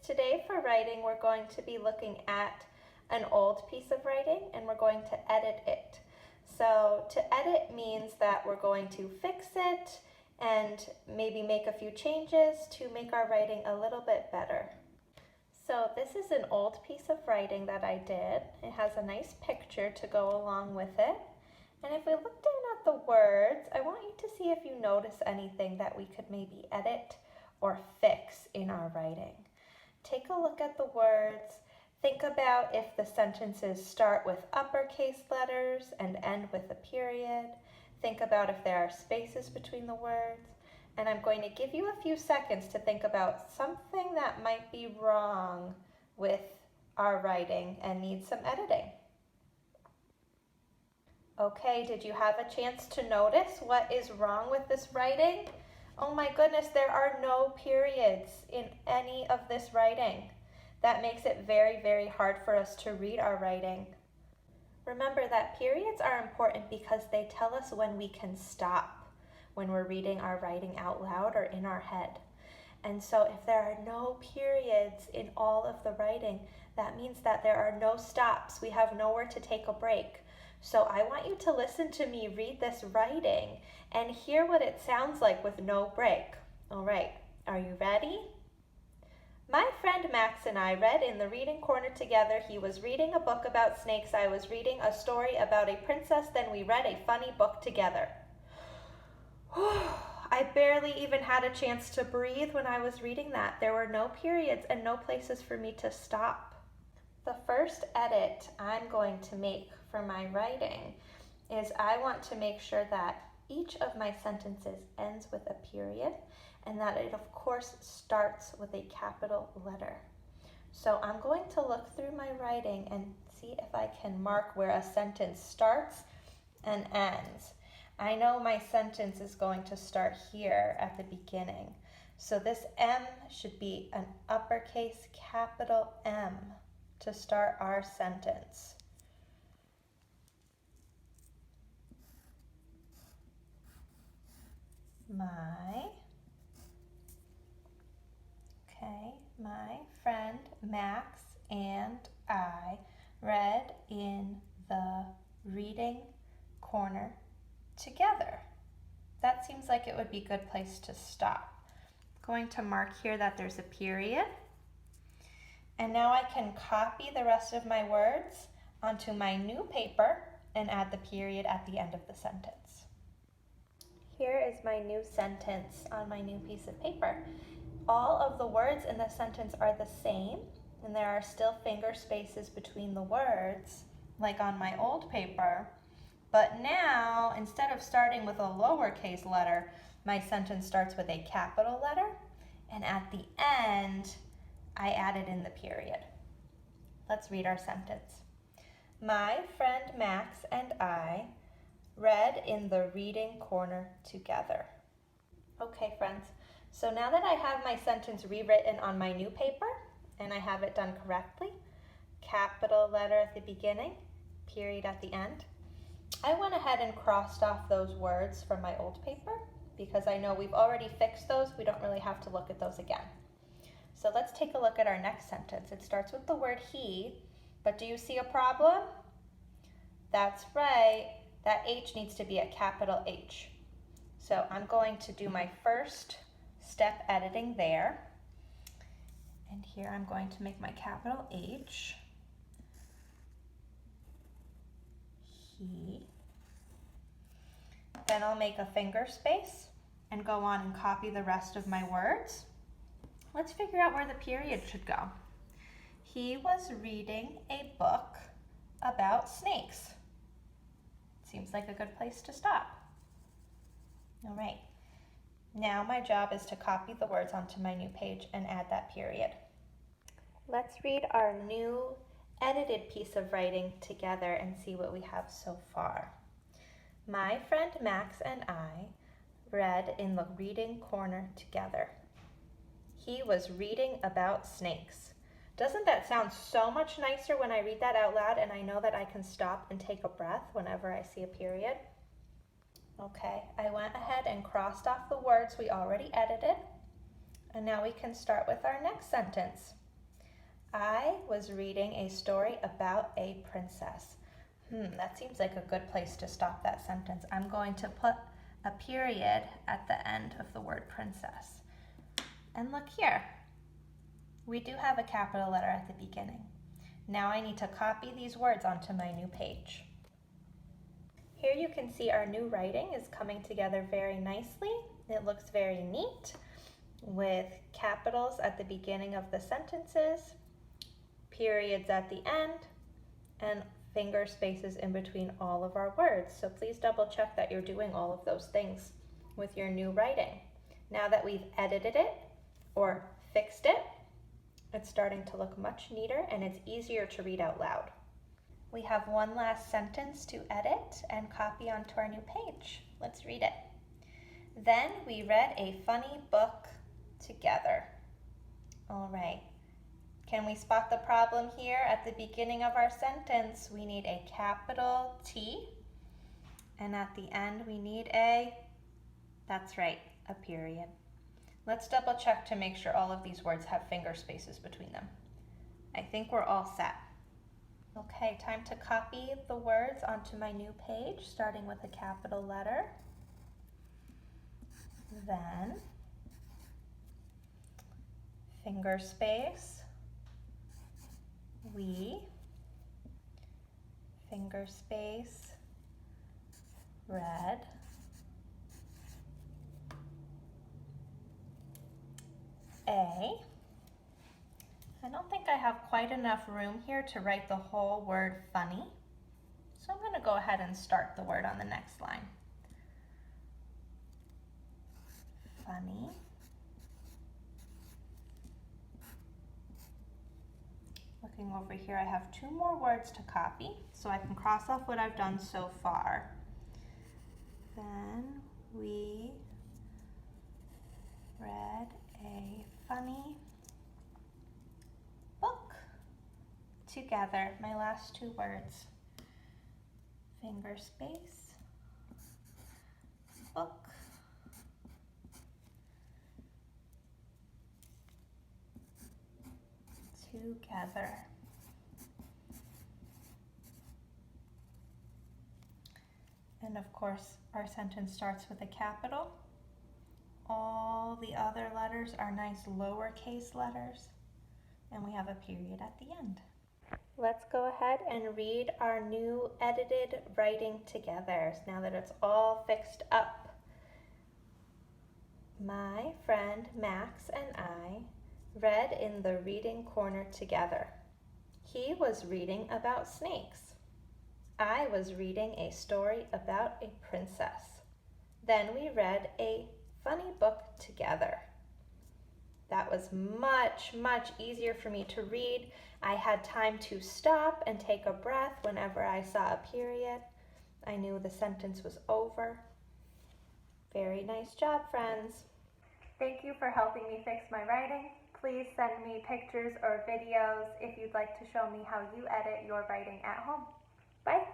Today for writing, we're going to be looking at an old piece of writing and we're going to edit it. So to edit means that we're going to fix it and maybe make a few changes to make our writing a little bit better. So this is an old piece of writing that I did. It has a nice picture to go along with it. And if we look down at the words, I want you to see if you notice anything that we could maybe edit or fix in our writing. Take a look at the words. Think about if the sentences start with uppercase letters and end with a period. Think about if there are spaces between the words. And I'm going to give you a few seconds to think about something that might be wrong with our writing and needs some editing. Okay, did you have a chance to notice what is wrong with this writing? Oh my goodness, there are no periods in any of this writing. That makes it very, very hard for us to read our writing. Remember that periods are important because they tell us when we can stop when we're reading our writing out loud or in our head. And so if there are no periods in all of the writing, that means that there are no stops. We have nowhere to take a break. So I want you to listen to me read this writing and hear what it sounds like with no break. All right, are you ready? My friend Max and I read in the reading corner together. He was reading a book about snakes. I was reading a story about a princess. Then we read a funny book together. I barely even had a chance to breathe when I was reading that. There were no periods and no places for me to stop. The first edit I'm going to make for my writing is I want to make sure that each of my sentences ends with a period and that it of course starts with a capital letter. So I'm going to look through my writing and see if I can mark where a sentence starts and ends. I know my sentence is going to start here at the beginning. So this M should be an uppercase capital M to start our sentence. My friend Max and I read in the reading corner together. That seems like it would be a good place to stop. I'm going to mark here that there's a period. And now I can copy the rest of my words onto my new paper and add the period at the end of the sentence. Here is my new sentence on my new piece of paper. All of the words in the sentence are the same, and there are still finger spaces between the words, like on my old paper. But now, instead of starting with a lowercase letter, my sentence starts with a capital letter, and at the end, I added in the period. Let's read our sentence. My friend Max and I read in the reading corner together. Okay, friends, so now that I have my sentence rewritten on my new paper and I have it done correctly, capital letter at the beginning, period at the end, I went ahead and crossed off those words from my old paper because I know we've already fixed those. We don't really have to look at those again. So let's take a look at our next sentence. It starts with the word he, but do you see a problem? That's right, that H needs to be a capital H. So I'm going to do my first step editing there. And here I'm going to make my capital H. He. Then I'll make a finger space and go on and copy the rest of my words. Let's figure out where the period should go. He was reading a book about snakes. Seems like a good place to stop. All right, now my job is to copy the words onto my new page and add that period. Let's read our new edited piece of writing together and see what we have so far. My friend Max and I read in the reading corner together. He was reading about snakes. Doesn't that sound so much nicer when I read that out loud and I know that I can stop and take a breath whenever I see a period? Okay, I went ahead and crossed off the words we already edited, and now we can start with our next sentence. I was reading a story about a princess. That seems like a good place to stop that sentence. I'm going to put a period at the end of the word princess. And look here. We do have a capital letter at the beginning. Now I need to copy these words onto my new page. Here you can see our new writing is coming together very nicely. It looks very neat with capitals at the beginning of the sentences, periods at the end, and finger spaces in between all of our words. So please double check that you're doing all of those things with your new writing. Now that we've edited it or fixed it, it's starting to look much neater and it's easier to read out loud. We have one last sentence to edit and copy onto our new page. Let's read it. Then we read a funny book together. All right. Can we spot the problem here? At the beginning of our sentence, we need a capital T, and at the end we need that's right, a period. Let's double check to make sure all of these words have finger spaces between them. I think we're all set. Okay, time to copy the words onto my new page, starting with a capital letter. Then, finger space, we, finger space, red, A. I don't think I have quite enough room here to write the whole word funny, so I'm going to go ahead and start the word on the next line. Funny. Looking over here, I have 2 more words to copy, so I can cross off what I've done so far. Then we read a funny book together. My last 2 words. Finger space, book, together. And of course, our sentence starts with a capital. All the other letters are nice lowercase letters, and we have a period at the end. Let's go ahead and read our new edited writing together now that it's all fixed up. My friend Max and I read in the reading corner together. He was reading about snakes. I was reading a story about a princess. Then we read a funny book together. That was much easier for me to read. I had time to stop and take a breath whenever I saw a period. I knew the sentence was over. Very nice job, friends. Thank you for helping me fix my writing. Please send me pictures or videos if you'd like to show me how you edit your writing at home. Bye.